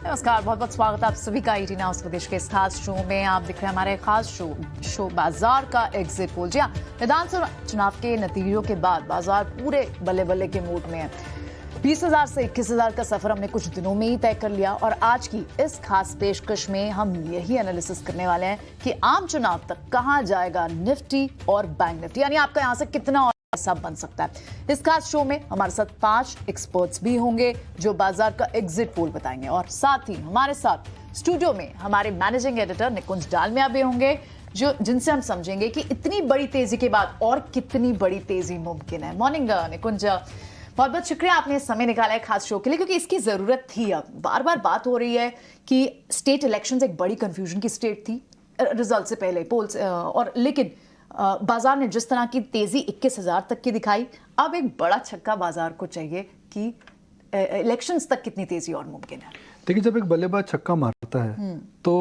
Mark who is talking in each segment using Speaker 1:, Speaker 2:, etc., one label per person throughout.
Speaker 1: नमस्कार, बहुत बहुत स्वागत है आप सभी का ईटी नाउ स्वदेश के इस खास शो में। आप दिख रहे हैं हमारे खास शो बाजार का एग्जिट पोल। जी हाँ, विधानसभा चुनाव के नतीजों के बाद बाजार पूरे बल्ले बल्ले के मूड में है। 20,000 से 21,000 का सफर हमने कुछ दिनों में ही तय कर लिया और आज की इस खास पेशकश में हम यही एनालिसिस करने वाले हैं कि आम चुनाव तक कहां जाएगा निफ्टी और बैंक निफ्टी, यानी आपका यहां से कितना और सब बन सकता है। इस खास शो में हमारे साथ 5 एक्सपर्ट्स भी होंगे जो बाजार का एग्जिट पोल बताएंगे और साथ ही हमारे साथ स्टूडियो में हमारे मैनेजिंग एडिटर निकुंज डालमिया भी होंगे जो जिनसे हम समझेंगे कि इतनी बड़ी तेजी के बाद और कितनी बड़ी तेजी मुमकिन है। मॉर्निंग निकुंज, बहुत बहुत शुक्रिया आपने समय निकाला है खास शो के लिए, क्योंकि इसकी जरूरत थी। अब बार बार बात हो रही है कि स्टेट इलेक्शंस एक बड़ी कंफ्यूजन की स्टेट थी रिजल्ट से पहले पोल्स, और लेकिन बाजार ने जिस तरह की तेजी 21,000 तक की दिखाई, अब एक बड़ा छक्का बाजार को चाहिए कि इलेक्शंस तक कितनी तेजी और मुमकिन है।
Speaker 2: देखिए, जब एक बल्लेबाज छक्का मारता है तो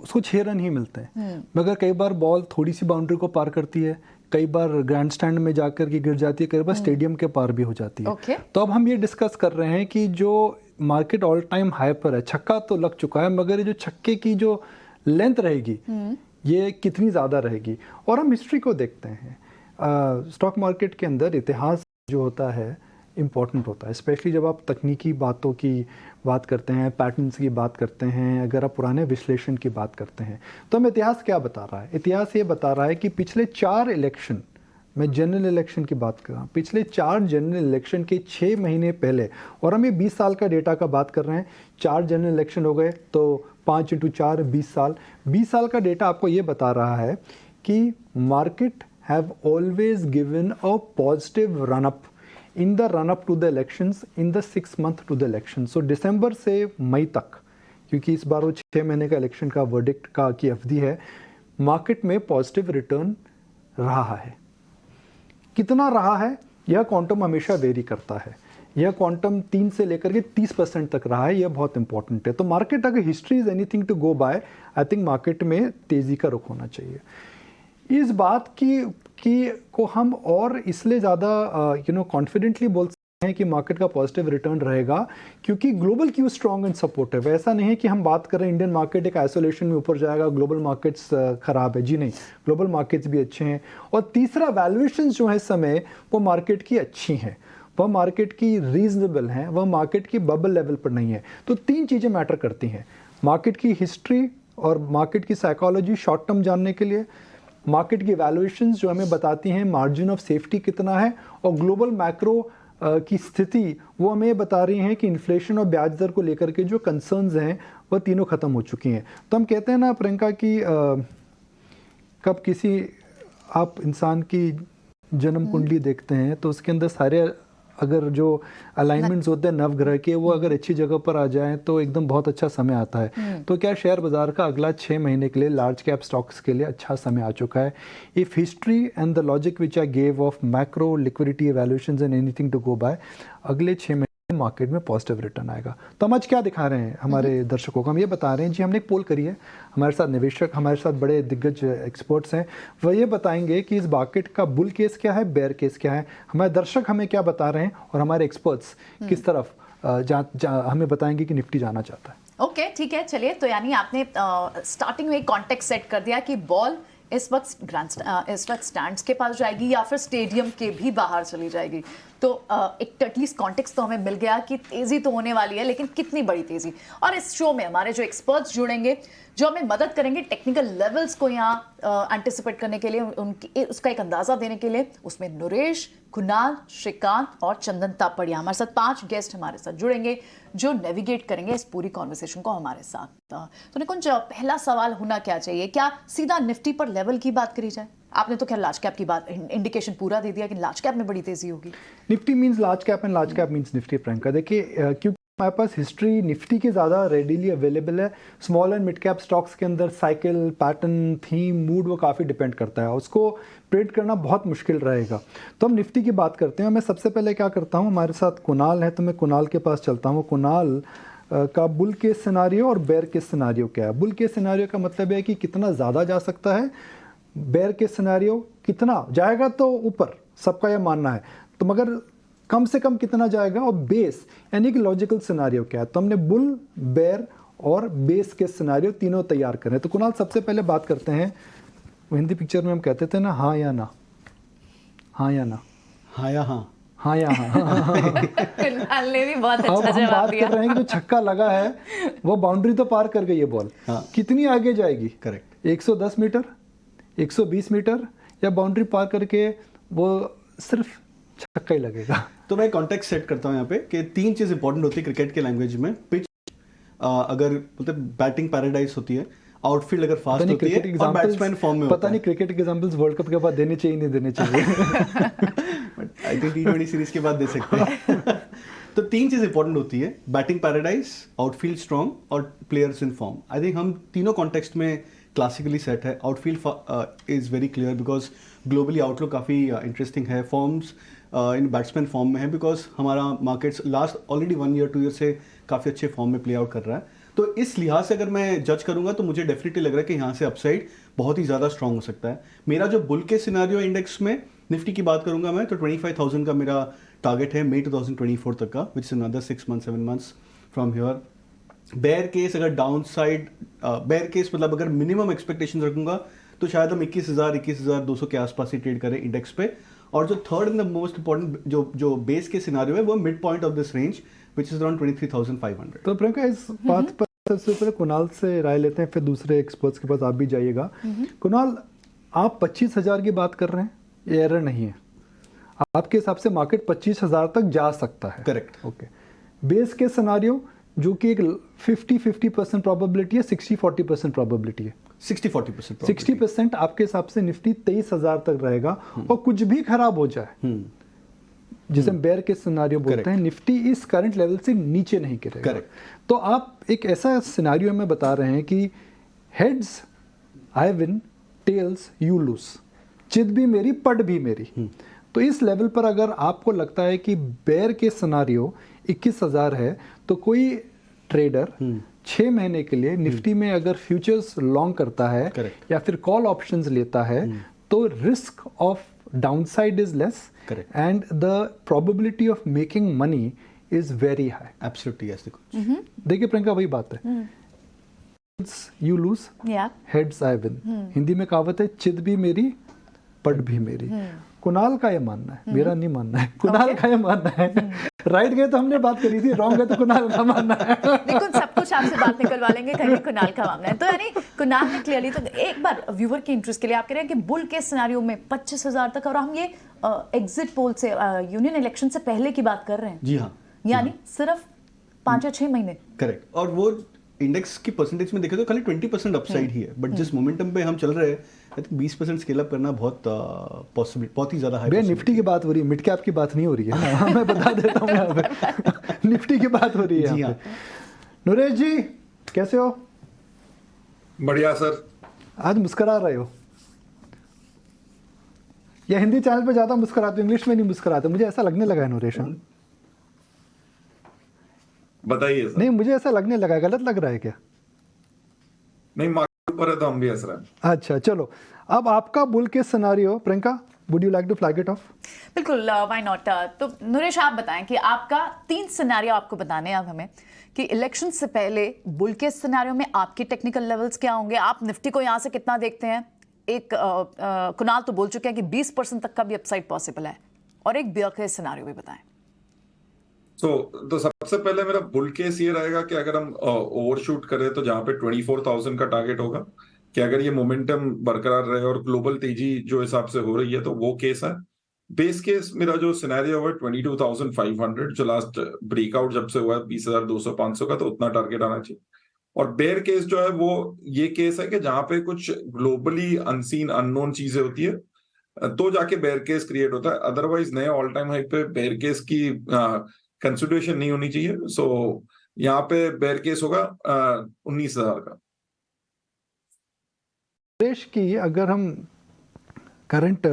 Speaker 2: उसको 6 रन ही मिलते हैं, मगर कई बार बॉल थोड़ी सी बाउंड्री को पार करती है, कई बार ग्रैंड स्टैंड में जाकर के गिर जाती है, कई बार स्टेडियम के पार भी हो जाती है। तो अब हम ये डिस्कस कर रहे हैं कि जो मार्केट ऑल टाइम हाई पर है, छक्का तो लग चुका है, मगर ये जो छक्के की जो लेंथ रहेगी ये कितनी ज़्यादा रहेगी। और हम हिस्ट्री को देखते हैं। स्टॉक मार्केट के अंदर इतिहास जो होता है इम्पॉर्टेंट होता है, स्पेशली जब आप तकनीकी बातों की बात करते हैं, पैटर्न्स की बात करते हैं, अगर आप पुराने विश्लेषण की बात करते हैं। तो हम इतिहास क्या बता रहा है? इतिहास ये बता रहा है कि पिछले 4 इलेक्शन, मैं जनरल इलेक्शन की बात कर रहा हूँ, पिछले 4 जनरल इलेक्शन के 6 महीने पहले, और हम ये 20 साल का डेटा का बात कर रहे हैं। 4 जनरल इलेक्शन हो गए तो 5 × 4 20 साल। 20 साल का डेटा आपको ये बता रहा है कि market have always given a positive run up in the run up to the elections in the 6 month to the election. So दिसंबर से मई तक, क्योंकि इस बार वो 6 महीने का इलेक्शन का वर्डिक्ट का की अवधि है, मार्केट में पॉजिटिव रिटर्न रहा है। कितना रहा है? यह क्वांटम हमेशा वेरी करता है। यह क्वांटम 3 से लेकर के 30% तक रहा है। यह बहुत इंपॉर्टेंट है। तो मार्केट, अगर history is anything to go by, I think market में तेजी का रुख होना चाहिए। इस बात की को हम और इसलिए ज़्यादा कॉन्फिडेंटली बोल सकते हैं कि मार्केट का पॉजिटिव रिटर्न रहेगा, क्योंकि global Q strong and supportive. ऐसा नहीं है कि हम बात कर रहे हैं इंडियन मार्केट एक आइसोलेशन में ऊपर जाएगा, ग्लोबल मार्केट्स खराब है। जी नहीं, ग्लोबल मार्केट्स भी अच्छे हैं। और तीसरा, वैल्यूएशन जो है इस समय वो मार्केट की अच्छी हैं, वह मार्केट की रीजनेबल हैं, वह मार्केट की बबल लेवल पर नहीं है। तो 3 चीज़ें मैटर करती हैं, मार्केट की हिस्ट्री और मार्केट की साइकोलॉजी शॉर्ट टर्म जानने के लिए, मार्केट की वैल्यूएशंस जो हमें बताती हैं मार्जिन ऑफ सेफ्टी कितना है, और ग्लोबल मैक्रो की स्थिति वो हमें बता रही हैं कि इन्फ्लेशन और ब्याज दर को लेकर के जो कंसर्न्स हैं वह तीनों ख़त्म हो चुकी हैं। तो हम कहते हैं ना प्रियंका कि कब किसी आप इंसान की जन्म कुंडली देखते हैं तो उसके अंदर सारे अगर जो अलाइनमेंट्स होते हैं नवग्रह के, वो अगर अच्छी जगह पर आ जाएं तो एकदम बहुत अच्छा समय आता है। तो क्या शेयर बाजार का अगला 6 महीने के लिए लार्ज कैप स्टॉक्स के लिए अच्छा समय आ चुका है। If history and the logic which I gave of macro liquidity valuations and anything to go by, अगले 6 महीने मार्केट में पॉजिटिव रिटर्न आएगा। तो हम आज क्या दिखा रहे हैं हमारे दर्शकों को? हम ये बता रहे हैं जी, हमने एक पोल करी है, हमारे साथ निवेशक, हमारे साथ बड़े दिग्गज एक्सपर्ट्स हैं, वह ये बताएंगे कि इस मार्केट का बुल केस क्या है, बेयर केस क्या है, हमारे दर्शक हमें क्या बता रहे हैं और हमारे एक्सपर्ट्स किस तरफ हमें बताएंगे कि निफ्टी जाना चाहता है।
Speaker 1: ओके, ठीक है, चलिए। तो यानी आपने स्टार्टिंग में एक कॉन्टेक्स्ट सेट कर दिया कि बॉल इस वक्त स्टैंड्स के पास जाएगी या फिर स्टेडियम के भी बाहर चली जाएगी। तो एक एटलीस्ट कॉन्टेक्स्ट तो हमें मिल गया कि तेजी तो होने वाली है, लेकिन कितनी बड़ी तेजी। और इस शो में हमारे जो एक्सपर्ट्स जुड़ेंगे जो हमें मदद करेंगे टेक्निकल लेवल्स को यहाँ एंटिसिपेट करने के लिए, उनकी उसका एक अंदाजा देने के लिए, उसमें नरेश, कुणाल, श्रीकांत और चंदन तापड़िया, हमारे साथ 5 गेस्ट हमारे साथ जुड़ेंगे जो नेविगेट करेंगे इस पूरी कॉन्वर्सेशन को हमारे साथ। तो निकुंज, पहला सवाल होना क्या चाहिए, क्या सीधा निफ्टी पर लेवल की बात करी जाए? आपने तो खैर लार्ज कैप की बात इंडिकेशन पूरा दे दिया कि लार्ज कैप में बड़ी तेजी होगी।
Speaker 2: Nifty means large cap and large cap means Nifty. Priyanka, देखिए, क्योंकि हमारे पास हिस्ट्री निफ्टी की ज़्यादा रेडीली अवेलेबल है, small and mid cap stocks के अंदर साइकिल, पैटर्न, थीम, मूड वो काफ़ी डिपेंड करता है, उसको प्रेडिक्ट करना बहुत मुश्किल रहेगा। तो हम निफ्टी की बात करते हैं। मैं सबसे पहले क्या करता हूँ, हमारे साथ कुणाल है तो मैं कुणाल के पास चलता हूँ। कुणाल का बुल केस सिनारियो और बेयर केस सिनारियो क्या है? बुल केस सिनारियो का मतलब है कि कितना ज़्यादा जा सकता है, बेयर केस सिनारियो कितना जाएगा तो ऊपर, सबका यह मानना है। तो मगर कम से कम कितना जाएगा, और बेस यानी कि लॉजिकल सिनारियो क्या है। तो हमने बुल, बेयर और बेस के सिनारियो तीनों तैयार करें। तो कुणाल सबसे पहले बात करते हैं, हिंदी पिक्चर में हम कहते थे ना, हाँ या ना, हाँ या ना,
Speaker 3: हाँ या हाँ,
Speaker 2: हाँ या हाँ।
Speaker 1: कुणाल ने भी बहुत
Speaker 2: अब
Speaker 1: अच्छा
Speaker 2: हम
Speaker 1: जवाब
Speaker 2: बात
Speaker 1: दिया।
Speaker 2: कर रहे हैं कि जो छक्का लगा है वो बाउंड्री तो पार कर गई है बॉल,
Speaker 3: हाँ।
Speaker 2: कितनी आगे जाएगी?
Speaker 3: करेक्ट।
Speaker 2: 110 मीटर, 120 मीटर, या बाउंड्री पार करके वो सिर्फ छक्का ही लगेगा?
Speaker 3: तो मैं कॉन्टेक्स्ट सेट करता हूँ यहाँ पे कि 3 चीज़ इंपॉर्टेंट होती है क्रिकेट के लैंग्वेज में। पिच अगर मतलब बैटिंग पैराडाइज होती है, आउटफील्ड अगर फास्ट होती है और बैट्समैन फॉर्म में
Speaker 2: पता
Speaker 3: होता
Speaker 2: नहीं
Speaker 3: है।
Speaker 2: क्रिकेट के एग्जांपल्स वर्ल्ड कप के बाद देने चाहिए नहीं देने चाहिए।
Speaker 3: But I think T20 series के बाद दे सकते हैं। तो 3 चीज़ इंपॉर्टेंट होती है, बैटिंग पैराडाइज, आउटफील्ड स्ट्रॉन्ग और players in form. I think हम तीनों कॉन्टेक्स्ट में क्लासिकली सेट है। Outfield is very clear because globally outlook काफ़ी इंटरेस्टिंग है। फॉर्म्स इन बैट्समैन फॉर्म में है बिकॉज हमारा markets last already 1 year 2 year से काफ़ी अच्छे फॉर्म में प्ले आउट कर रहा है। तो इस लिहाज से अगर मैं जज करूंगा तो मुझे डेफिनेटली लग रहा है कि यहाँ से अपसाइड बहुत ही ज़्यादा स्ट्रांग हो सकता है। मेरा जो बुल के सिनारियो इंडेक्स में निफ्टी की बात करूंगा मैं, तो 25,000 का मेरा टारगेट है मई 2024 तक का, which is another 6 months 7 months from here. Bear case अगर डाउन साइड, बेयर केस मतलब अगर मिनिमम एक्सपेक्टेशन रखूंगा तो शायद हम 21,200 के आसपास ही ट्रेड करें इंडेक्स पे। और जो third and the most important जो बेस के सिनारियो है वो mid point of this range which is around 23,500।
Speaker 2: तो प्रियंका इस बात पर सबसे पहले कुणाल से राय लेते हैं, फिर दूसरे एक्सपर्ट्स के पास आप भी जाइएगा। कुणाल, आप 25,000 की बात कर रहे हैं, ये एरर नहीं है? आपके हिसाब से मार्केट 25,000 तक जा सकता है?
Speaker 3: करेक्ट।
Speaker 2: ओके। बेस के सिनारियो जो कि एक 50% प्रोबेबिलिटी है, 60-40% प्रोबेबिलिटी है?
Speaker 3: 60-40%।
Speaker 2: 60% आपके हिसाब से निफ्टी 23,000 तक रहेगा, और कुछ भी खराब हो जाए, जिसे हम बेयर के सिनारियो बोलते हैं, निफ्टी इस करंट लेवल से नीचे नहीं गिरेगा।
Speaker 3: करेक्ट।
Speaker 2: तो आप एक ऐसा सिनारियो में बता रहे हैं कि heads I win, tells you lose, चित भी मेरी पट भी मेरी। तो इस लेवल पर अगर आपको लगता है कि बेयर के सिनारियो 21,000 है, तो कोई ट्रेडर 6 महीने के लिए निफ्टी में अगर फ्यूचर्स लॉन्ग करता है
Speaker 3: Correct.
Speaker 2: या फिर कॉल ऑप्शंस लेता है, तो risk of downside is less.
Speaker 3: Correct.
Speaker 2: And the probability of making money is very high.
Speaker 3: Absolutely yes, देखो।
Speaker 2: देखिए प्रियंका, वही बात है, Heads you lose,
Speaker 1: Yeah.
Speaker 2: heads I win। Hindi में कहावत है, चित भी मेरी पट भी मेरी। कुणाल का ये मानना है, मेरा नहीं मानना है, कुणाल का ये मानना है। राइट गए तो हमने बात करी थी, रॉन्ग है तो कुणाल का मानना है।
Speaker 1: देखो सब कुछ आपसे बात निकलवा लेंगे, कहीं कुणाल का मामला है। तो यानी कुणाल ने क्लियरली, तो एक बार व्यूअर के इंटरेस्ट के लिए आप कह रहे हैं कि बुल के सिनारियो में 25,000 तक, और हम ये एग्जिट पोल से, यूनियन इलेक्शन से पहले की बात कर रहे हैं।
Speaker 3: जी हाँ।
Speaker 1: यानी सिर्फ 5 या 6 महीने।
Speaker 3: करेक्ट। और वो इंडेक्स की परसेंटेज में देखें तो खाली 20% अपसाइड ही है, बट जिस मोमेंटम पे हम चल रहे हैं, आई थिंक 20% स्केल अप करना बहुत पॉसिबल, बहुत ही ज्यादा हाई।
Speaker 2: भैया निफ्टी की बात हो रही है, मिड कैप की बात नहीं हो रही है। हाँ, मैं बता देता हूँ यहाँ पे, निफ्टी की बात हो रही है
Speaker 3: जी
Speaker 2: यहाँ
Speaker 3: हाँ।
Speaker 2: पे। नरेश जी कैसे हो?
Speaker 4: बढ़िया सर।
Speaker 2: आज मुस्कुरा रहे हो, या हिंदी चैनल पे ज्यादा मुस्कुराते हो, इंग्लिश में नहीं मुस्कुराते? मुझे ऐसा लगने लगा है नरेश। हाँ?
Speaker 4: बताइए सर।
Speaker 2: नहीं, मुझे ऐसा लगने लगा, गलत लग रहा है क्या?
Speaker 4: नहीं, मार्केट ऊपर है तो हम भी हंस रहे हैं।
Speaker 2: अच्छा चलो, अब आपका बुल के scenario, Priyanka would you like to flag it off?
Speaker 1: बिल्कुल, व्हाई नॉट। तो नरेश आप बताएं कि आपका 3 सिनेरियो आपको बताने हैं अब हमें, कि इलेक्शन से पहले बुल के सिनेरियो में आपके टेक्निकल लेवल्स क्या होंगे, आप निफ्टी को यहाँ से कितना देखते हैं। एक कुणाल तो बोल चुके हैं कि 20% तक का भी अपसाइड पॉसिबल है, और एक बेयर केस सिनेरियो भी बताएं।
Speaker 4: तो सबसे पहले मेरा बुल केस ये रहेगा कि अगर हम ओवरशूट करें तो जहां पे 24,000 का टारगेट होगा, कि अगर ये मोमेंटम बरकरार रहे और ग्लोबल तेजी जो हिसाब से हो रही है, तो वो केस है। बेस केस मेरा जो सिनेरियो है 22,500, जो लास्ट ब्रेकआउट जब से हुआ है 20,200 500 का, तो उतना टारगेट आना चाहिए। और बेयर केस जो है वो ये केस है कि जहां पे कुछ ग्लोबली अनसीन अननोन चीजें होती है, तो जाके बेयर केस क्रिएट होता है। अदरवाइज नए ऑल टाइम हाई पे बेयर केस की कंसिडरेशन नहीं होनी चाहिए। सो यहाँ पे बेयर केस होगा 19,000 का।
Speaker 2: नरेश की अगर हम करंट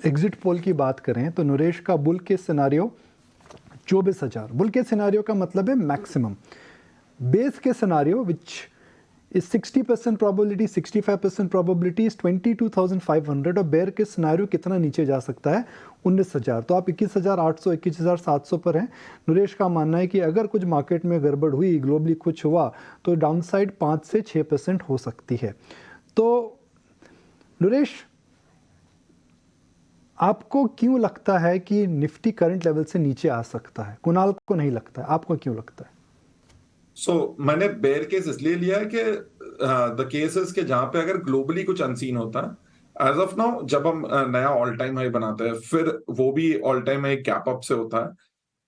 Speaker 2: एग्जिट पोल की बात करें, तो नरेश का बुल के सिनारियो 24,000। बुल के सिनारियो का मतलब है मैक्सिमम। बेस के सिनारियो विच इस 60% प्रोबेबिलिटी, 65% प्रोबेबिलिटी इस 22,500, और बेयर के सिनेरियो कितना नीचे जा सकता है 19,000। तो आप 21,800 21,700 पर हैं। नरेश का मानना है कि अगर कुछ मार्केट में गड़बड़ हुई, ग्लोबली कुछ हुआ, तो डाउनसाइड 5 से 6% हो सकती है। तो नरेश, आपको क्यों लगता है कि निफ्टी करंट लेवल से नीचे आ सकता है? कुणाल को नहीं लगता है, आपको क्यों लगता है?
Speaker 4: मैंने बेयर केस इसलिए लिया है कि द केसेस के जहां पे अगर ग्लोबली कुछ अनसीन होता है, एज ऑफ नाउ जब हम नया ऑल टाइम हाई बनाते हैं, फिर वो भी all time high gap up से होता है,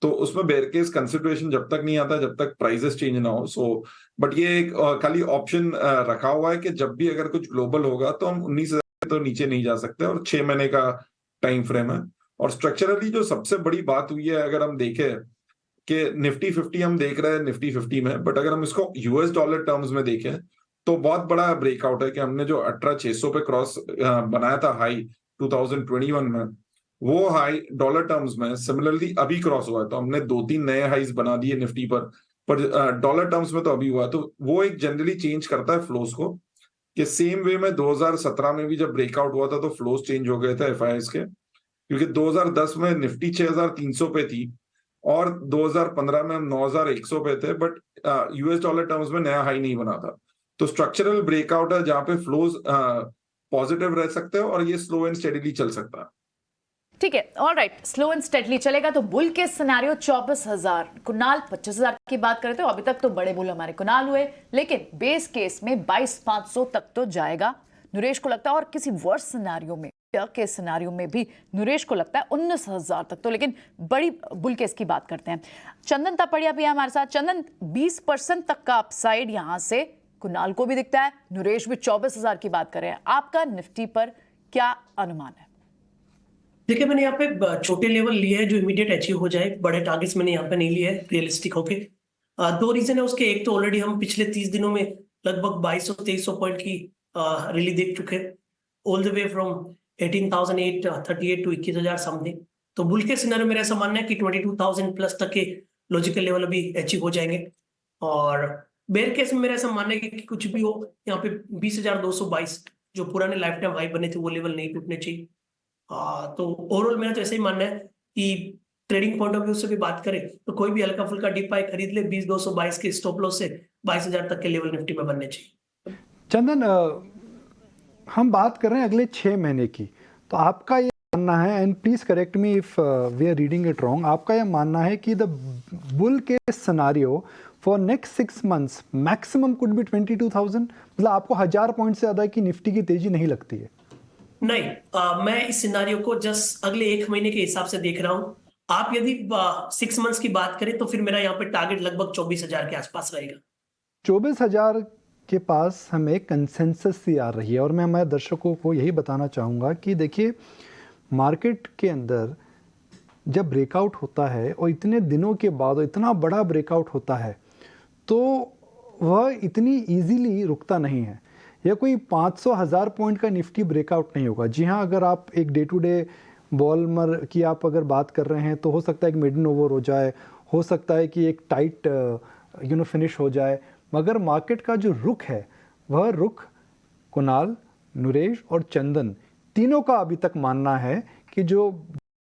Speaker 4: तो उसमें बेयर केस कंसिडरेशन जब तक नहीं आता जब तक प्राइसेस चेंज ना हो। बट ये एक खाली ऑप्शन रखा हुआ है कि जब भी अगर कुछ ग्लोबल होगा तो हम 19,000 तो नीचे नहीं जा सकते, और 6 महीने का टाइम फ्रेम है। और स्ट्रक्चरली जो सबसे बड़ी बात हुई है, अगर हम देखें कि निफ्टी 50 हम देख रहे हैं निफ्टी 50 में, बट अगर हम इसको यूएस डॉलर टर्म्स में देखें तो बहुत बड़ा ब्रेकआउट है कि हमने जो 18,600 पे क्रॉस बनाया था हाई 2021 में, वो हाई डॉलर टर्म्स में सिमिलरली अभी क्रॉस हुआ है। तो हमने 2-3 नए हाईज बना दिए निफ्टी पर डॉलर टर्म्स में तो अभी हुआ। तो वो एक जनरली चेंज करता है फ्लोज को, कि सेम वे में 2017 में भी जब ब्रेकआउट हुआ था तो फ्लोज चेंज हो गए थे एफआईआईज के, क्योंकि 2010 में निफ्टी 6,300 पे थी और 2015 में हम 9,100 पे थे, बट यूएस डॉलर टर्म्स में नया हाई नहीं बना था। तो स्ट्रक्चरल ब्रेकआउट है जहां पे फ्लोज पॉजिटिव रह सकते हैं और ये स्लो एंड स्टेडीली चल सकता है।
Speaker 1: ठीक है, ऑलराइट, स्लो एंड स्टेडली चलेगा। तो बुल के सिनेरियो 24,000, कुणाल 25,000 की बात करते हो। अभी तक तो बड़े बुल हमारे कुणाल हुए, लेकिन बेस केस में 22,500 तक तो जाएगा नरेश को लगता है, और किसी वर्स सिनेरियो में के सिनेरियो में भी नरेश को लगता है 19,000 तक तो। लेकिन बड़ी बुल केस की बात करते हैं। चंदन तपड़िया भी है हमारे साथ। चंदन, 20% तक का अपसाइड यहां से कुणाल को भी दिखता है, नरेश भी 24,000 की बात कर रहे हैं। आपका निफ्टी पर क्या अनुमान है?
Speaker 5: देखिए, मैंने यहाँ पे छोटे लेवल लिए हैं जो इमीडिएट अचीव हो जाए। बड़े टारगेट्स मैंने यहाँ पे नहीं लिए हैं रियलिस्टिक होके। 2 रीजन है उसके। एक तो ऑलरेडी हम पिछले 30 दिनों में लगभग 2200-2300 पॉइंट की रैली देख चुके हैं, all the way from 18,838 to 21,000 something. तो बुल के सिनेरियो मेरा ऐसा मानना है कि 22,000 प्लस तक के लॉजिकल लेवल अभी अचीव हो जाएंगे। और बेयर केस में मेरा ऐसा मानना है कि कुछ भी हो, यहाँ पे 20,222 जो पुराने लाइफ टाइम हाई बने थे वो लेवल नहीं टूटने चाहिए। तो ओवरऑल मेरा तो ऐसे ही मानना है कि ट्रेडिंग पॉइंट ऑफ व्यू से भी बात करें तो कोई भी हल्का फुल्का डिप आई खरीद ले 20,222 के स्टॉप लॉस से 22,000 तक के लेवल निफ्टी में बनने चाहिए।
Speaker 2: चंदन, हम बात कर रहे हैं अगले 6 महीने की, तो आपका ये मानना है, and please correct me if we are reading it wrong, आपका ये मानना है कि the bull case scenario for next 6 months maximum could be 22,000? मतलब आपको 1000 पॉइंट से ज्यादा की निफ्टी की तेजी नहीं लगती है?
Speaker 5: नहीं, मैं इस सिनारियो को जस्ट अगले 1 महीने के हिसाब से देख रहा हूँ। आप यदि 6 मंथ्स की बात करें तो फिर मेरा यहाँ पे टारगेट लगभग 24,000 के आसपास रहेगा।
Speaker 2: 24,000 के पास हमें कंसेंसस सी आ रही है, और मैं हमारे दर्शकों को यही बताना चाहूँगा कि देखिए, मार्केट के अंदर जब ब्रेकआउट होता है और इतने दिनों के बाद इतना बड़ा ब्रेकआउट होता है, तो वह इतनी इजीली रुकता नहीं है। यह कोई 500-1000 पॉइंट का निफ्टी ब्रेकआउट नहीं होगा। जी हाँ, अगर आप एक डे टू डे बॉलमर की आप अगर बात कर रहे हैं तो हो सकता है कि मिडन ओवर हो जाए, हो सकता है कि एक टाइट फिनिश हो जाए, मगर मार्केट का जो रुख है वह रुख कुणाल, नरेश और चंदन तीनों का अभी तक मानना है कि जो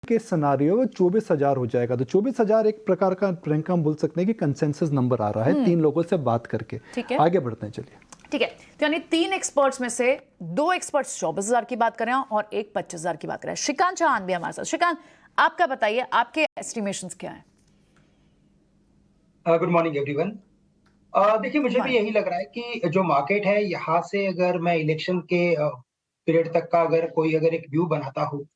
Speaker 2: के सिनेरियो वो 24,000 हो जाएगा। तो 24,000 एक प्रकार का रैंक हम बोल सकते हैं कि कंसेंसस नंबर आ रहा है 3 लोगों से बात करके। आगे बढ़ते हैं, चलिए।
Speaker 1: ठीक है, तो यानी 3 एक्सपर्ट्स में से 2 एक्सपर्ट्स 24,000 की बात कर रहे हैं और एक 25,000 की बात कर रहे हैं। श्रीकांत चौहान भी हमारे साथ। श्रीकांत, आपका बताइए, आपके एस्टिमेशंस क्या हैं?
Speaker 6: Good morning everyone. देखिए, मुझे भी यही लग रहा है कि जो मार्केट है, यहाँ से अगर मैं इलेक्शन के पीरियड तक का अगर एक व्यू बनाता हूँ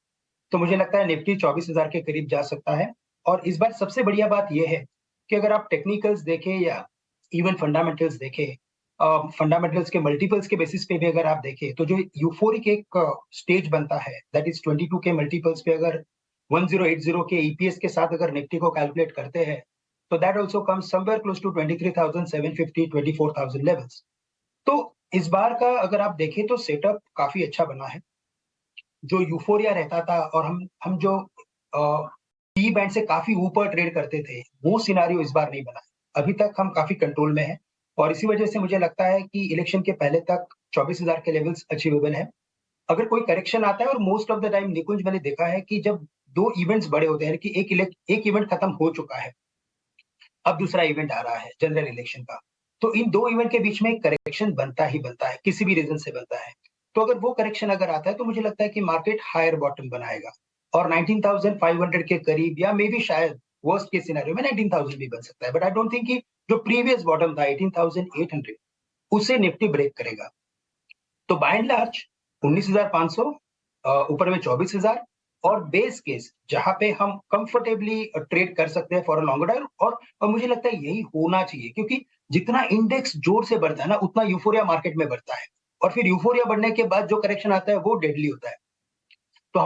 Speaker 6: तो मुझे लगता है निफ्टी 24,000 के करीब जा सकता है। और इस बार सबसे बढ़िया बात यह है कि अगर आप टेक्निकल्स देखें या इवन फंडामेंटल्स देखें, फंडामेंटल्स के मल्टीपल्स के बेसिस पे भी अगर आप देखें तो जो यूफोरिक एक स्टेज बनता है, दैट इज 22 के मल्टीपल्स पे अगर 1080 के ईपीएस के साथ अगर निफ्टी को कैलकुलेट करते हैं तो that also comes somewhere close to 23,750 24,000 levels. तो इस बार का अगर आप देखें तो सेटअप काफी अच्छा बना है। जो यूफोरिया रहता था और हम जो पी बैंड से काफी ऊपर ट्रेड करते थे, वो सिनेरियो इस बार नहीं बना है। अभी तक हम काफी कंट्रोल में हैं और इसी वजह से मुझे लगता है कि इलेक्शन के पहले तक 24,000 के लेवल्स अचीवेबल है। अगर कोई करेक्शन आता है, और मोस्ट ऑफ द टाइम निकुंज मैंने देखा है कि जब 2 इवेंट्स बड़े होते हैं कि एक इवेंट खत्म हो चुका है, अब दूसरा इवेंट आ रहा है जनरल इलेक्शन का, तो इन 2 इवेंट के बीच में एक करेक्शन बनता ही बनता है, किसी भी रीजन से बनता है। तो अगर वो करेक्शन अगर आता है तो मुझे लगता है कि मार्केट हायर बॉटम बनाएगा और 19,500 के करीब, या मे बी शायद वर्स्ट केस सिनेरियो में 19,000 भी बन सकता है। बट आई डोंट थिंक कि जो प्रीवियस बॉटम था 18,800 उसे निफ्टी ब्रेक करेगा। तो बाय एंड लार्ज 19,500, ऊपर में 24,000, और बेस केस जहां पे हम कंफर्टेबली ट्रेड कर सकते हैं फॉर अ लॉन्गर टाइम, और मुझे लगता है यही होना चाहिए, क्योंकि जितना इंडेक्स जोर से बढ़ता है ना, उतना यूफोरिया मार्केट में बढ़ता है, और फिर यूफोरिया बढ़ने के बाद जो करेक्शन आता है वो डेडली होता है। तो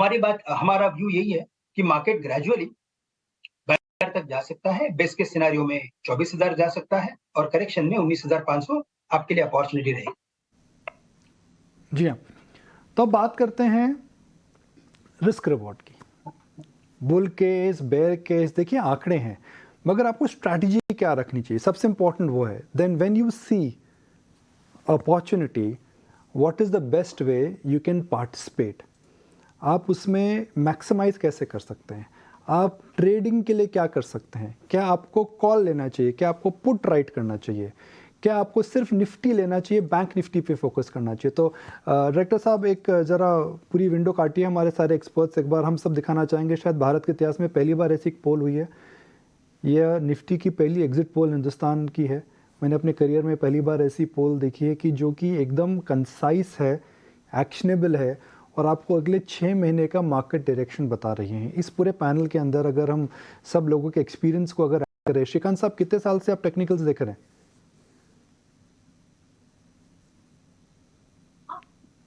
Speaker 6: हमारा व्यू यही है कि मार्केट ग्रेजुअली तक जा सकता है, बेस्ट केस सिनेरियो में 24,000 जा सकता है, और करेक्शन में 19,500 आपके लिए अपॉर्चुनिटी रहेगी।
Speaker 2: जी हाँ, तो अब बात करते हैं रिस्क रिवॉर्ड की। बुल केस, बेयर केस, देखिए आंकड़े हैं, मगर आपको स्ट्रैटेजी क्या रखनी चाहिए, सबसे इंपॉर्टेंट वो है। Then when you see opportunity, what is the best way you can participate, आप उसमें मैक्सिमाइज कैसे कर सकते हैं, आप ट्रेडिंग के लिए क्या कर सकते हैं, क्या आपको कॉल लेना चाहिए, क्या आपको पुट राइट करना चाहिए, क्या आपको सिर्फ निफ्टी लेना चाहिए, बैंक निफ्टी पे फोकस करना चाहिए। तो डायरेक्टर साहब एक ज़रा पूरी विंडो काटिए हमारे सारे एक्सपर्ट्स, एक बार हम सब दिखाना चाहेंगे। शायद भारत के इतिहास में पहली बार ऐसी एक पोल हुई है, यह निफ्टी की पहली एग्जिट पोल हिंदुस्तान की है। मैंने अपने करियर में पहली बार ऐसी पोल देखी है कि जो कि एकदम कंसाइस है, एक्शनेबल है, और आपको अगले 6 महीने का मार्केट डायरेक्शन बता रही हैं। इस पूरे पैनल के अंदर अगर हम सब लोगों के एक्सपीरियंस को अगर ऐड करें, श्रीकांत साहब कितने साल से आप टेक्निकल्स देख रहे हैं?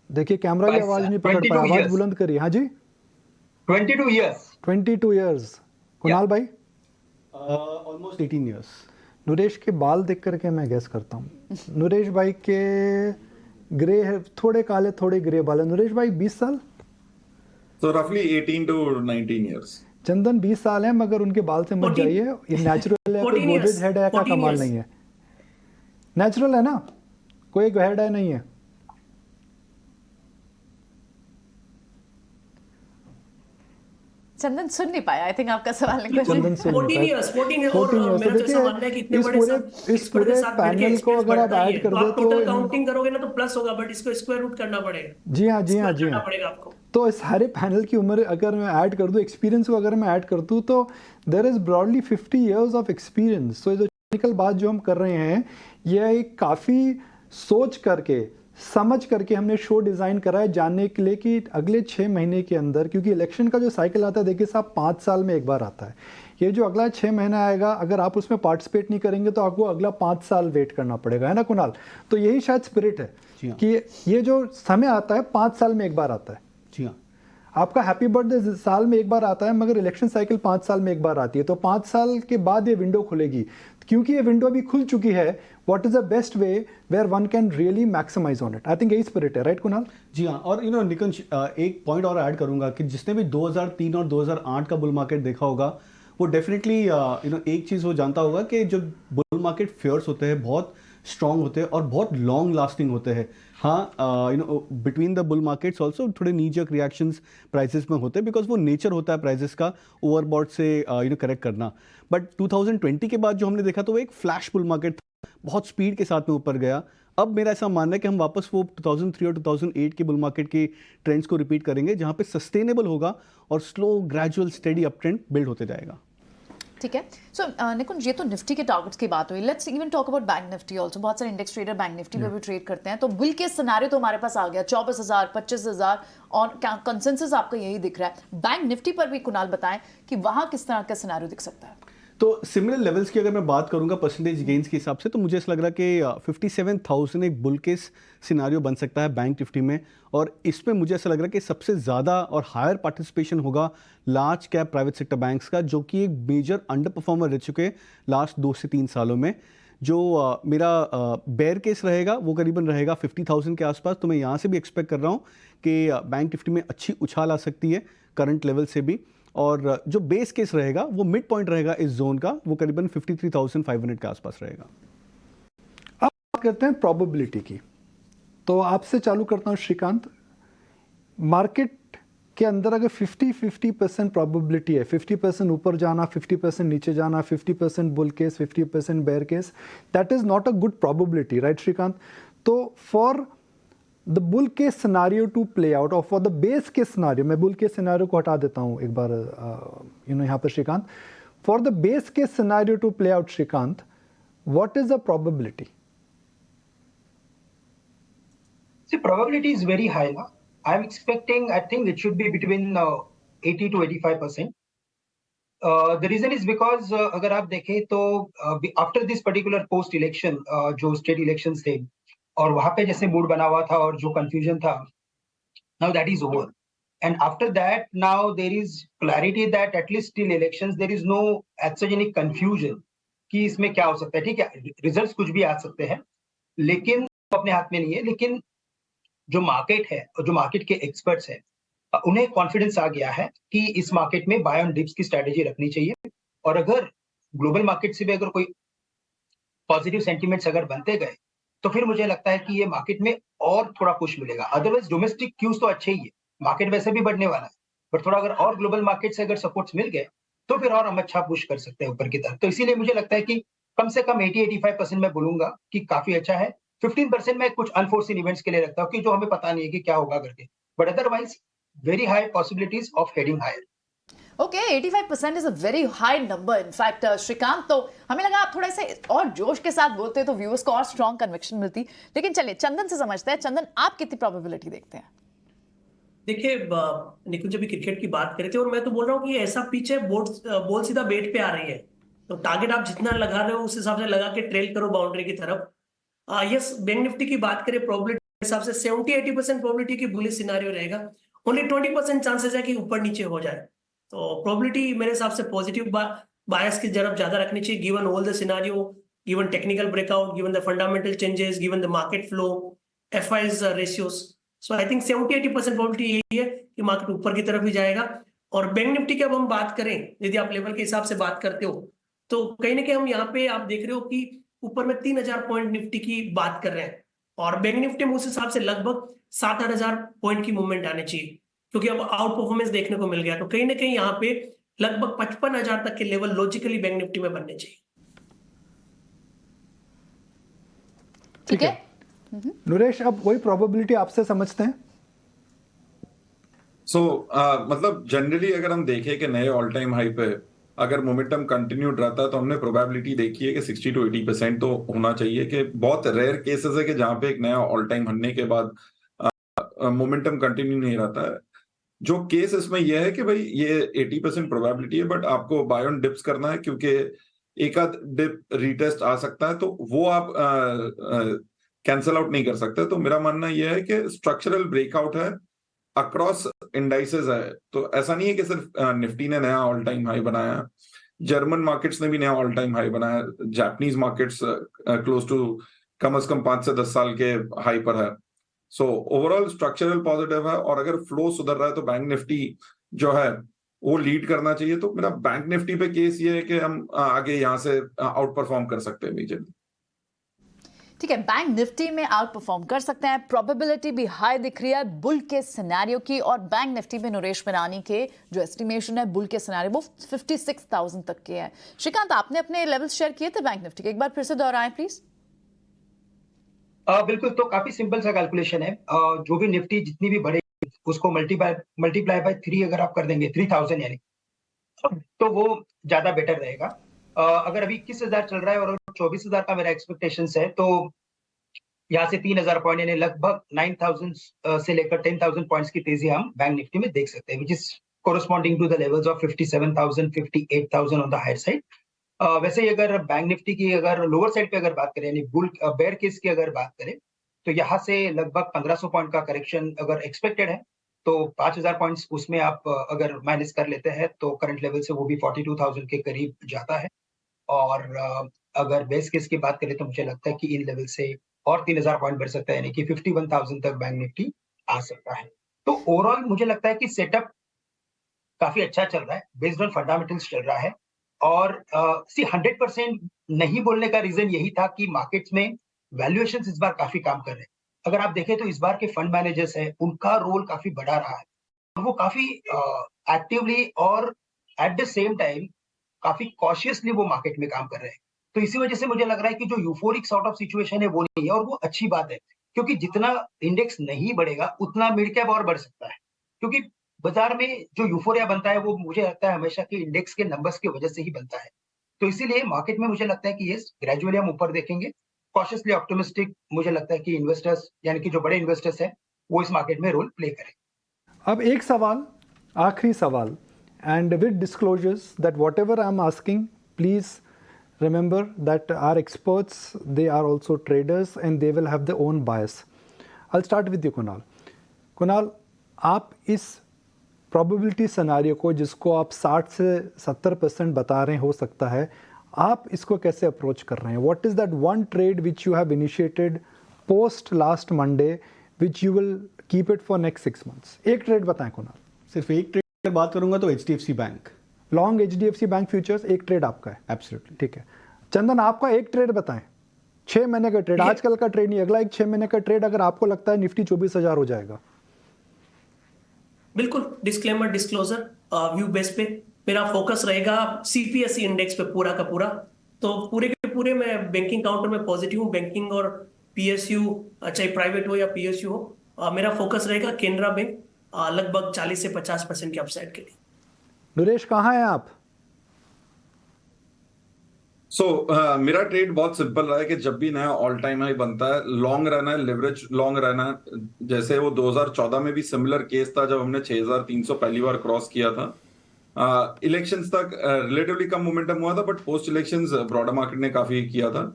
Speaker 2: देखिए कैमरा की आवाज नहीं पकड़ पाया, आवाज बुलंद करिए। हाँ जी,
Speaker 6: 22 इयर्स।
Speaker 2: 22 इयर्स। कुणाल भाई?
Speaker 3: Almost 18 years.
Speaker 2: नरेश के बाल देख करके मैं गैस करता हूँ, नरेश भाई के ग्रे है, थोड़े काले थोड़े ग्रे बाल है। नरेश भाई 20 साल,
Speaker 4: So roughly 18 to 19 years.
Speaker 2: चंदन 20 साल है, मगर उनके बाल से मत जाइए, ये नेचुरल है, कोई गोदरेज हेड है का कमाल नहीं है, नेचुरल है ना, कोई हेड है नहीं है।
Speaker 1: चंदन सुन नहीं पाया, आई थिंक आपका सवाल नहीं।
Speaker 2: चंदन सुन
Speaker 5: 14 इयर्स। और मेरा तो ऐसा मानना है कि इतने बड़े
Speaker 2: इस पूरे पैनल को अगर आप ऐड कर दो तो
Speaker 5: टोटल काउंटिंग करोगे ना तो प्लस होगा, बट इसको स्क्वायर रूट करना पड़ेगा।
Speaker 2: जी हाँ, जी हाँ, जी हाँ,
Speaker 5: पड़ेगा आपको।
Speaker 2: तो इस सारे पैनल की उम्र अगर मैं ऐड कर दूं, एक्सपीरियंस को अगर मैं ऐड कर दूं, तो there is broadly 50 years of experience. तो जो टेक्निकल बात जो हम कर रहे हैं, यह एक काफ़ी सोच करके समझ करके हमने शो डिज़ाइन करा है, जानने के लिए कि अगले 6 महीने के अंदर, क्योंकि इलेक्शन का जो साइकिल आता है देखिए साहब 5 साल में एक बार आता है, ये जो अगला 6 महीना आएगा अगर आप उसमें पार्टिसिपेट नहीं करेंगे तो आपको अगला 5 साल वेट करना पड़ेगा, है ना कुणाल? तो यही शायद स्पिरिट है कि ये जो समय आता है 5 साल में एक बार आता है।
Speaker 3: जी हाँ,
Speaker 2: आपका हैप्पी बर्थडे साल में एक बार आता है, मगर इलेक्शन साइकिल 5 साल में एक बार आती है। तो 5 साल के बाद ये विंडो खुलेगी, क्योंकि ये विंडो अभी खुल चुकी है। What is the best way where one can really maximise on it? I think यही स्पिरिट है, राइट कुणाल?
Speaker 3: जी हाँ। और निकुंज, एक पॉइंट और ऐड करूंगा कि जिसने भी 2003 और 2008 का बुल मार्केट देखा होगा, वो डेफिनेटली एक चीज़ वो जानता होगा कि जो बुल मार्केट फेयर्स होते हैं बहुत स्ट्रॉन्ग होते हैं और बहुत लॉन्ग लास्टिंग होते हैं। हाँ, between the bull markets also थोड़े नी जर्क रिएक्शंस प्राइसेस में होते हैं, बिकॉज वो नेचर होता है प्राइसेस का ओवरबॉट से करेक्ट करना। बट 2020 के बाद जो हमने देखा तो वो एक फ्लैश बुल मार्केट था, बहुत स्पीड के साथ में ऊपर गया। अब मेरा ऐसा मानना है कि हम वापस वो 2003 और 2008 के बुल मार्केट के ट्रेंड्स को रिपीट करेंगे, जहाँ पे सस्टेनेबल होगा और slow gradual steady up trend build होते जाएगा।
Speaker 1: ठीक है। सो निकुंज, ये तो निफ्टी के टारगेट्स की बात हुई, let's even talk about bank Nifty also. बहुत सारे इंडेक्स ट्रेडर बैंक निफ्टी पे भी ट्रेड करते हैं, तो बुल के सिनेरियो तो हमारे पास आ गया 24,000, 25,000 और कंसेंसस आपका यही दिख रहा है। बैंक निफ्टी पर भी कुणाल बताएं कि वहां किस तरह का सिनेरियो दिख सकता है?
Speaker 3: तो सिमिलर लेवल्स की अगर मैं बात करूंगा परसेंटेज गेन्स के हिसाब से, तो मुझे ऐसा लग रहा है कि 57,000 एक बुल केस सिनारियो बन सकता है बैंक निफ्टी में। और इसमें मुझे ऐसा लग रहा है कि सबसे ज़्यादा और हायर पार्टिसिपेशन होगा large cap private sector banks का, जो कि एक मेजर अंडर परफॉर्मर रह चुके लास्ट 2 से 3 सालों में। जो मेरा बेयर केस रहेगा वो करीबन रहेगा 50,000 के आसपास। तो मैं यहाँ से भी एक्सपेक्ट कर रहा हूँ कि बैंक निफ्टी में अच्छी उछाल आ सकती है करंट लेवल से भी। और जो बेस केस रहेगा वो मिड पॉइंट रहेगा इस जोन का, वो करीबन 53,500 के आसपास रहेगा।
Speaker 2: करते हैं प्रोबेबिलिटी की। तो आपसे चालू करता हूँ श्रीकांत। मार्केट के अंदर अगर 50-50% प्रोबेबिलिटी है, 50% ऊपर जाना, 50% नीचे जाना, 50% bull case, 50% bear case, that is not a good probability, right Shrikant? तो for the bull case scenario to play out, और for the base case scenario, मैं बुल केस सिनारियो को हटा देता हूँ एक बार यहाँ पर Shrikant. For the base case scenario to play out Shrikant, what is the probability?
Speaker 6: See, probability is very high now. I'm expecting, I think it should be between 80 to 85%. The reason is because अगर आप देखें तो after this particular post election जो state elections थे और वहां पे जैसे मूड बना हुआ था और जो confusion था, now that is over. And after that, now there is clarity that at least till elections there is no such any confusion कि इसमें क्या हो सकता है। ठीक है, रिजल्ट्स कुछ भी आ सकते हैं, लेकिन अपने हाथ में नहीं है। लेकिन जो मार्केट है और जो मार्केट के एक्सपर्ट्स हैं, उन्हें कॉन्फिडेंस आ गया है कि इस मार्केट में बाय ऑन डिप्स की स्ट्रेटेजी रखनी चाहिए। और अगर ग्लोबल मार्केट से भी अगर कोई पॉजिटिव सेंटिमेंट्स अगर बनते गए, तो फिर मुझे लगता है कि ये मार्केट में और थोड़ा पुश मिलेगा। अदरवाइज डोमेस्टिक क्यूज तो अच्छे ही है, मार्केट वैसे भी बढ़ने वाला है, बट थोड़ा अगर और ग्लोबल मार्केट से अगर सपोर्ट्स मिल गए तो फिर और हम अच्छा पुश कर सकते हैं ऊपर की तरफ। तो इसीलिए मुझे लगता है कि कम से कम 80-85% मैं बोलूंगा कि काफी अच्छा है। 15% मैं कुछ अनफोर्सिन इवेंट्स के लिए रखता हूँ कि जो हमें पता नहीं है कि क्या होगा करके, but otherwise very high possibilities of heading higher.
Speaker 1: Okay, 85% is a very high number in fact Shrikant. तो हमें लगा आप थोड़ा से और जोश के साथ बोलते तो व्यूअर्स को और स्ट्रॉन्ग कन्विक्शन मिलती। लेकिन चलिए चंदन से समझते हैं। चंदन, आप कितनी प्रोबेबिलिटी देखते हैं?
Speaker 5: देखिए, निकुंज जब भी क्रिकेट की बात करे थे, और मैं तो बोल रहा हूँ कि ऐसा पिच है, बॉल सीधा बेट पे आ रही है, तो टारगेट आप जितना लगा रहे हो उस हिसाब से लगा के ट्रेल करो बाउंड्री की तरफ। यस, बैंक निफ्टी की बात करें प्रोबेबिलिटी के हिसाब से 70-80% प्रोबेबिलिटी की बुलिश सिनारियो रहेगा। ओनली 20% चांसेस है कि ऊपर नीचे हो जाए। तो प्रोबेबिलिटी मेरे हिसाब से पॉजिटिव बायस की तरफ ज्यादा रखनी चाहिए, given all the scenario, given technical breakout, given the fundamental changes, given the market flow, FIIs ratios. So I think 70-80% probability यही है कि मार्केट ऊपर की तरफ ही जाएगा। और बैंक निफ्टी की अब हम बात करें, यदि आप लेवल के हिसाब से बात करते हो, तो कहीं ना कहीं हम यहाँ पे आप देख रहे हो कि ऊपर में 3000 पॉइंट निफ्टी की बात कर रहे हैं, और बैंक निफ्टी में उस हिसाब से लगभग 7-8 हजार पॉइंट की मूवमेंट आनी चाहिए, क्योंकि अब आउट परफॉर्मेंस देखने को मिल गया। तो कहीं ना कहीं यहाँ पे लगभग 55,000 तक के लेवल लॉजिकली बैंक निफ्टी में बनने चाहिए।
Speaker 1: ठीक है
Speaker 2: नरेश, अब वही प्रोबेबिलिटी आपसे समझते हैं।
Speaker 4: मतलब जनरली अगर हम देखें कि नए ऑल टाइम हाई पे अगर मोमेंटम कंटिन्यूड रहता है, तो हमने प्रोबेबिलिटी देखी है कि 60 to 80% तो होना चाहिए। कि बहुत रेयर केसेस है कि जहां पे एक नया ऑल टाइम बनने के बाद मोमेंटम कंटिन्यू नहीं रहता है। जो केस इसमें यह है कि भाई ये 80% प्रोबेबिलिटी है, बट आपको बाय ऑन डिप्स करना है, क्योंकि एक आध डिप रीटेस्ट आ सकता है, तो वो आप कैंसल आउट नहीं कर सकते। तो मेरा मानना यह है कि स्ट्रक्चरल ब्रेकआउट है, अक्रॉस इंडाइसेस है। तो ऐसा नहीं है कि सिर्फ निफ्टी ने नया ऑल टाइम हाई बनाया, जर्मन मार्केट्स ने भी नया ऑल टाइम हाई बनाया, जापानीज मार्केट्स क्लोज टू कम से कम 5 से 10 साल के हाई पर है। सो ओवरऑल स्ट्रक्चरल पॉजिटिव है, और अगर फ्लो सुधर रहा है तो बैंक निफ्टी जो है वो लीड करना चाहिए। तो मेरा बैंक निफ्टी पे केस ये है कि हम आगे यहाँ से आउट परफॉर्म कर सकते हैं इमीडिएटली।
Speaker 1: ठीक है, बैंक निफ्टी में आउट परफॉर्म कर सकते हैं, प्रोबेबिलिटी भी हाई दिख रही है बुल के सिनेरियो की। और बैंक निफ्टी में नरेश मिरानी के जो एस्टिमेशन है बुल के सिनेरियो वो 56,000 तक के है। श्रीकांत, आपने अपने लेवल्स शेयर किए थे बैंक निफ्टी के, एक बार फिर से दोहराएं प्लीज।
Speaker 6: बिल्कुल, तो काफी सिंपल सा कैलकुलेशन है। जो भी निफ्टी जितनी भी बढ़ेगी उसको मल्टीप्लाई बाय 3 अगर आप कर देंगे, 3000 यानी, तो वो ज्यादा बेटर रहेगा। अगर अभी 21,000 चल रहा है और 24,000 का मेरा एक्सपेक्टेशन है, तो यहाँ से 3,000 पॉइंट यानी लगभग 9,000 से लेकर 10,000 पॉइंट्स की तेजी हम बैंक निफ्टी में देख सकते हैं, which is corresponding to the levels of 57,000, 58,000 on the higher side. वैसे ही अगर बैंक निफ्टी की अगर लोअर साइड पे अगर बात करें, यानी बुल बेयर केस की अगर बात करें, तो यहाँ से लगभग 1,500 पॉइंट का करेक्शन अगर एक्सपेक्टेड है, तो 5,000 पॉइंट्स उसमें आप अगर माइनस कर लेते हैं तो करंट लेवल से वो भी 42,000 के करीब जाता है। और अगर बेस केस की बात करें तो मुझे लगता है कि इन लेवल से और 3,000 पॉइंट बढ़ सकता है, यानी कि 51,000 तक बैंक निफ्टी आ सकता है। तो ओवरऑल मुझे लगता है कि सेटअप काफी अच्छा चल रहा है, बेस्ड ऑन फंडामेंटल्स चल रहा है। और 100% नहीं बोलने का रीजन यही था कि मार्केट्स में वैल्यूएशंस इस बार काफी काम कर रहे हैं। अगर आप देखें तो इस बार के फंड मैनेजर्स हैं, उनका रोल काफी बड़ा रहा है और वो काफी एक्टिवली और एट द सेम टाइम काफी कॉशियसली वो मार्केट में काम कर रहे हैं। तो इसी वजह से मुझे लग रहा है कि जो यूफोरिक सॉर्ट ऑफ सिचुएशन है वो नहीं है और वो अच्छी बात है, क्योंकि जितना इंडेक्स नहीं बढ़ेगा उतना मिड कैप और बढ़ सकता है, क्योंकि बाजार में जो यूफोरिया बनता है वो मुझे लगता है हमेशा कि इंडेक्स के नंबर्स की वजह से ही बनता है। तो इसीलिए मार्केट में मुझे लगता है कि यस, ग्रेजुअली हम ऊपर देखेंगे। कॉशियसली ऑप्टिमिस्टिक मुझे लगता है कि इन्वेस्टर्स यानी कि जो बड़े इन्वेस्टर्स हैं वो इस मार्केट में रोल प्ले करें।
Speaker 2: अब एक सवाल, आखिरी सवाल, and with disclosures that whatever I'm asking, please remember that our experts, they are also traders and they will have their own bias. I'll start with you, Kunal. Kunal, आप इस probability scenario को, जिसको आप 60 से 70% बता रहे हैं हो सकता है, आप इसको कैसे अप्रोच कर रहे हैं? What is that one trade which you have initiated post last Monday which you will keep it for next 6 months? एक ट्रेड बताएं कुणाल।
Speaker 3: सिर्फ एक ट्रेड अगर बात करूंगा तो HDFC bank,
Speaker 2: long HDFC bank futures, एक ट्रेड आपका है।
Speaker 3: एब्सोल्युटली।
Speaker 2: ठीक है, चंदन आपका एक ट्रेड बताएं, 6 महीने का ट्रेड, आजकल का ट्रेड नहीं, अगला एक 6 महीने का ट्रेड, अगर आपको लगता है निफ्टी 24,000 हो जाएगा।
Speaker 5: बिल्कुल, डिस्क्लेमर डिस्क्लोजर व्यू बेस पे मेरा फोकस रहेगा CPSE इंडेक्स पे पूरा का पूरा। तो पूरे के पूरे मैं बैंकिंग काउंटर में पॉजिटिव हूँ, बैंकिंग और PSU चाहे प्राइवेट हो या PSU हो। मेरा फोकस रहेगा केनरा बैंक लगभग 40 से 50% के अपसाइड के लिए।
Speaker 2: नरेश कहाँ हैं आप?
Speaker 4: मेरा ट्रेड बहुत सिंपल रहा है कि जब भी नया ऑल टाइम हाई बनता है, लॉन्ग रहना है, लिवरेज लॉन्ग रहना है। जैसे वो 2014 में भी सिमिलर केस था जब हमने 6300 पहली बार क्रॉस किया था। इलेक्शंस तक रिलेटिवली कम मोमेंटम हुआ था, but post elections broader market ने काफी किया था।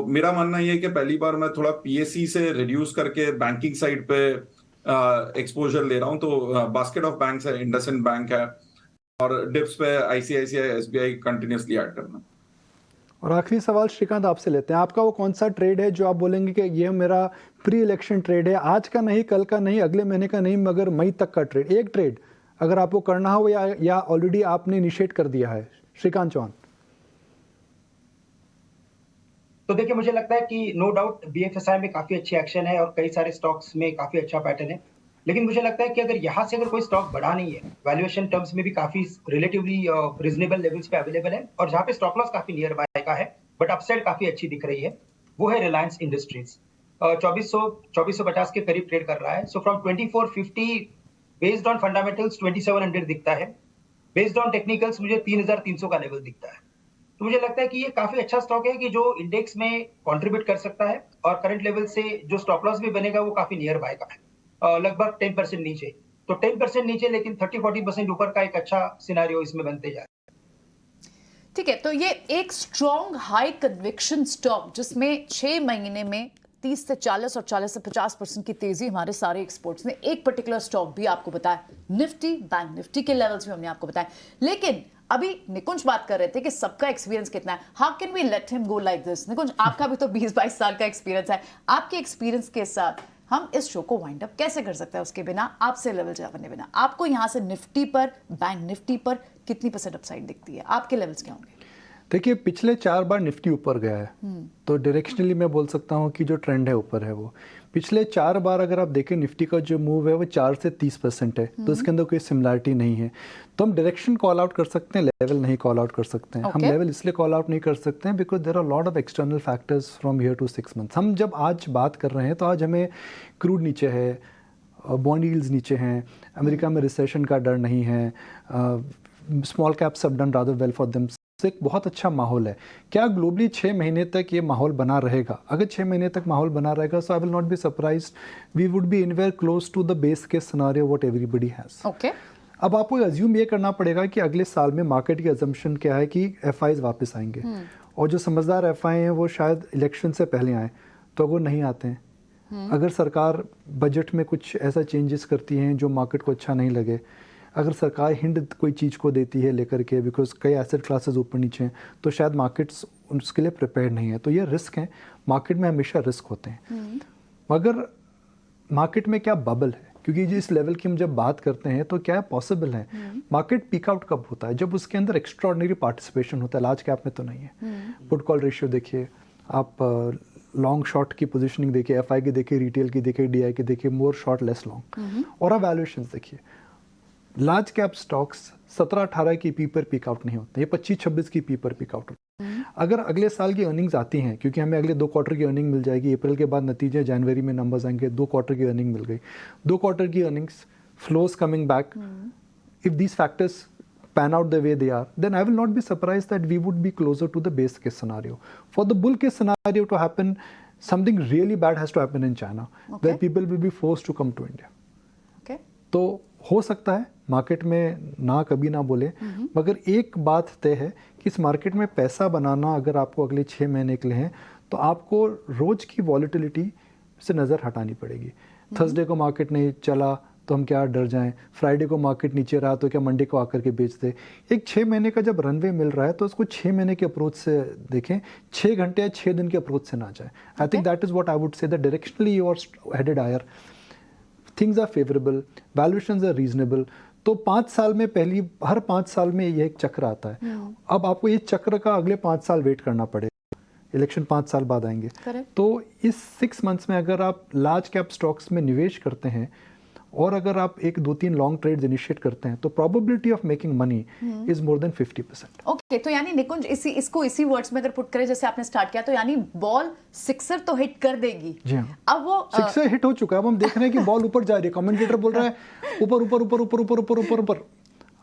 Speaker 4: मेरा मानना ये है कि पहली बार मैं थोड़ा PSE से रिड्यूस करके बैंकिंग साइड पे एक्सपोजर ले रहा हूं। तो बास्केट ऑफ बैंक्स है, इंडसइंड बैंक है, और डिप्स पे ICICI SBI कंटिन्यूसली ऐड करना।
Speaker 2: और आखिरी सवाल श्रीकांत आपसे लेते हैं, आपका वो कौन सा ट्रेड है जो आप बोलेंगे कि ये मेरा प्री इलेक्शन ट्रेड है, आज का नहीं, कल का नहीं, अगले महीने का नहीं, मगर मई तक का ट्रेड, एक ट्रेड अगर आपको करना हो या ऑलरेडी आपने इनिशिएट कर दिया है? श्रीकांत चौहान।
Speaker 6: तो देखिए, मुझे लगता है कि नो डाउट BFSI में काफी अच्छी एक्शन है और कई सारे स्टॉक्स में काफी अच्छा पैटर्न है, लेकिन मुझे लगता है कि अगर यहाँ से अगर कोई स्टॉक बढ़ा नहीं है, वैल्यूएशन टर्म्स में भी काफी रिलेटिवली रीजनेबल लेवल्स पे अवेलेबल है और जहाँ पे स्टॉप लॉस काफी नियर बाय का है बट अपसाइड काफी अच्छी दिख रही है, वो है रिलायंस इंडस्ट्रीज। 2450 के करीब ट्रेड कर रहा है। So from 2450 based on fundamentals 2700 दिखता है, बेस्ड ऑन टेक्निकल्स मुझे 3300 का लेवल दिखता है। तो मुझे लगता है कि ये काफी अच्छा स्टॉक है कि जो इंडेक्स में कंट्रीब्यूट कर सकता है और करंट लेवल से जो स्टॉप लॉस भी बनेगा वो काफी नियर बाय का है, लगभग 10% नीचे। तो 10% नीचे लेकिन 30-40% ऊपर का एक अच्छा सिनेरियो इसमें बनते जा रहा है।
Speaker 1: ठीक है, तो ये एक स्ट्रॉन्ग हाई कन्विक्शन स्टॉक जिसमें 6 महीने में 30 से 40 और 40 से 50% की तेजी हमारे सारे एक्सपोर्ट्स ने, एक पर्टिकुलर स्टॉक भी आपको बताया, निफ्टी, बैंक निफ्टी के लेवल्स भी हमने आपको बताया। लेकिन अभी निकुंज बात कर रहे थे कि सबका एक्सपीरियंस कितना है, how can we let him go like this? Nikunj, आपका भी तो 20-22 साल का एक्सपीरियंस है, आपके एक्सपीरियंस के साथ हम इस शो को वाइंड अप कैसे कर सकते हैं उसके बिना, आपसे लेवल जाने बिना? आपको यहाँ से निफ्टी पर, बैंक निफ्टी पर कितनी % अपसाइड दिखती है? आपके लेवल्स क्या होंगे?
Speaker 2: देखिए, पिछले 4 बार निफ्टी ऊपर गया है, तो डायरेक्शनली मैं बोल सकता हूँ कि जो ट्रेंड है ऊपर है। वो पिछले 4 बार अगर आप देखें निफ्टी का जो मूव है वो 4 से 30% है, तो इसके अंदर कोई सिमिलरिटी नहीं है। तो हम डायरेक्शन कॉल आउट कर सकते हैं, लेवल नहीं कॉल आउट कर सकते हैं। हम लेवल इसलिए कॉल आउट नहीं कर सकते हैं because there are lot of external factors from here to 6 months. हम जब आज बात कर रहे हैं तो आज हमें क्रूड नीचे है, बॉन्ड यील्ड्स नीचे हैं, अमेरिका में रिसेशन का डर नहीं है, small caps have done rather well for them, एक बहुत अच्छा माहौल है। क्या ग्लोबली 6 महीने तक ये माहौल बना रहेगा? अगर 6 महीने तक माहौल बना रहेगा so I will not be surprised, we would be anywhere close to the base case scenario what everybody has.
Speaker 1: Okay,
Speaker 2: अब आपको अज्यूम ये करना पड़ेगा कि अगले साल में मार्केट की अजम्पशन क्या है कि FIs वापस आएंगे, और जो समझदार FI हैं वो शायद इलेक्शन से पहले आए, तो अगर नहीं आते हैं, अगर सरकार बजट में कुछ ऐसा चेंजेस करती हैं जो मार्केट को अच्छा नहीं लगे, अगर सरकार हिंट कोई चीज़ को देती है लेकर के, बिकॉज कई एसेट क्लासेस ऊपर नीचे हैं, तो शायद मार्केट्स उसके लिए प्रिपेयर नहीं है। तो ये रिस्क हैं, मार्केट में हमेशा रिस्क होते हैं। मगर मार्केट में क्या बबल है? क्योंकि जिस लेवल की हम जब बात करते हैं तो क्या पॉसिबल है मार्केट पीक आउट कब होता है? जब उसके अंदर एक्स्ट्रॉर्डिनरी पार्टिसिपेशन होता है, लार्ज कैप में तो नहीं है। पुट कॉल रेशियो देखिए आप, लॉन्ग शॉर्ट की पोजीशनिंग देखिए, एफआई की देखिए, रिटेल की देखिए, डीआई की देखिए, मोर शॉर्ट लेस लॉन्ग, और आप वैल्यूएशंस देखिए। लार्ज कैप स्टॉक्स 17-18 की पी पर पिक आउट नहीं होते, ये 25-26 की पी पर पिक आउट होते हैं। अगर अगले साल की अर्निंग्स आती हैं, क्योंकि हमें अगले 2 क्वार्टर की अर्निंग मिल जाएगी, अप्रैल के बाद नतीजे जनवरी में नंबर्स आएंगे, 2 क्वार्टर की अर्निंग मिल गई, 2 क्वार्टर की earnings, flows coming back, if these factors pan out the way they are, then I will not be surprised that we would be closer to the base case scenario. For the bull case scenario to happen, something really bad has to happen in China, where people will be forced to come to India.
Speaker 1: Okay.
Speaker 2: तो हो सकता है market में ना कभी ना बोले, मगर एक बात तय है कि इस मार्केट में पैसा बनाना अगर आपको अगले 6 महीने के लिए है, तो आपको रोज की वॉलिटिलिटी से नज़र हटानी पड़ेगी। थर्सडे को मार्केट नहीं चला तो हम क्या डर जाएं, फ्राइडे को मार्केट नीचे रहा तो क्या मंडे को आकर के बेच दे। एक 6 महीने का जब रनवे मिल रहा है तो उसको 6 महीने के अप्रोच से देखें, 6 घंटे या 6 दिन के अप्रोच से ना जाए। I think that is what I would say, that directionally you are headed higher, things are favourable, valuations are reasonable. तो 5 साल में हर 5 साल में ये एक चक्र आता है। अब आपको ये चक्र का अगले 5 साल वेट करना पड़ेगा, इलेक्शन 5 साल बाद आएंगे। तो इस 6 मंथ्स में अगर आप लार्ज कैप स्टॉक्स में निवेश करते हैं और अगर आप 1-2-3 लॉन्ग ट्रेड्स इनिशिएट करते हैं, तो probability of making money is more than 50%।
Speaker 1: Okay, तो यानी निकुंज इसको इसी वर्ड्स में अगर पुट करें जैसे आपने स्टार्ट किया, तो यानी बॉल सिक्सर तो हिट कर देगी।
Speaker 2: जी हाँ,
Speaker 1: अब वो
Speaker 2: सिक्सर हिट हो चुका है। अब हम देख रहे हैं कि बॉल ऊपर जा रही है, कमेंटेटर बोल रहा है ऊपर ऊपर ऊपर ऊपर ऊपर ऊपर ऊपर ऊपर।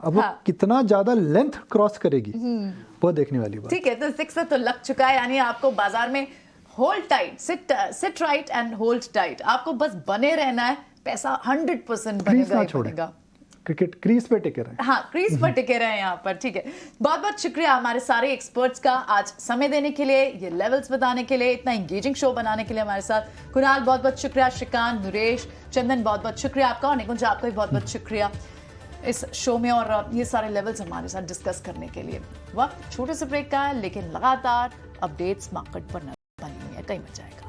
Speaker 2: अब वो कितना ज्यादा लेंथ क्रॉस करेगी वो देखने वाली बात।
Speaker 1: ठीक है, तो सिक्सर तो लग चुका है, यानी आपको बाजार में hold tight, sit right and hold tight, आपको बस बने रहना है, पैसा 100% बनेगा ही बनेगा।
Speaker 2: क्रिकेट क्रीज पे टिके रहे।
Speaker 1: हाँ, क्रीज पर टिके रहे यहाँ पर। ठीक है, बहुत बहुत शुक्रिया हमारे सारे एक्सपर्ट्स का आज समय देने के लिए, ये लेवल्स बताने के लिए, इतना एंगेजिंग शो बनाने के लिए हमारे साथ। कुणाल बहुत बहुत शुक्रिया, श्रीकांत, नरेश, चंदन बहुत बहुत शुक्रिया आपका, और निकुंज आपका भी बहुत बहुत शुक्रिया इस शो में और ये सारे लेवल्स हमारे साथ डिस्कस करने के लिए। वक्त छोटे से ब्रेक का है, लेकिन लगातार अपडेट्स मार्केट पर बनी हुई है, कहीं मच जाएगा।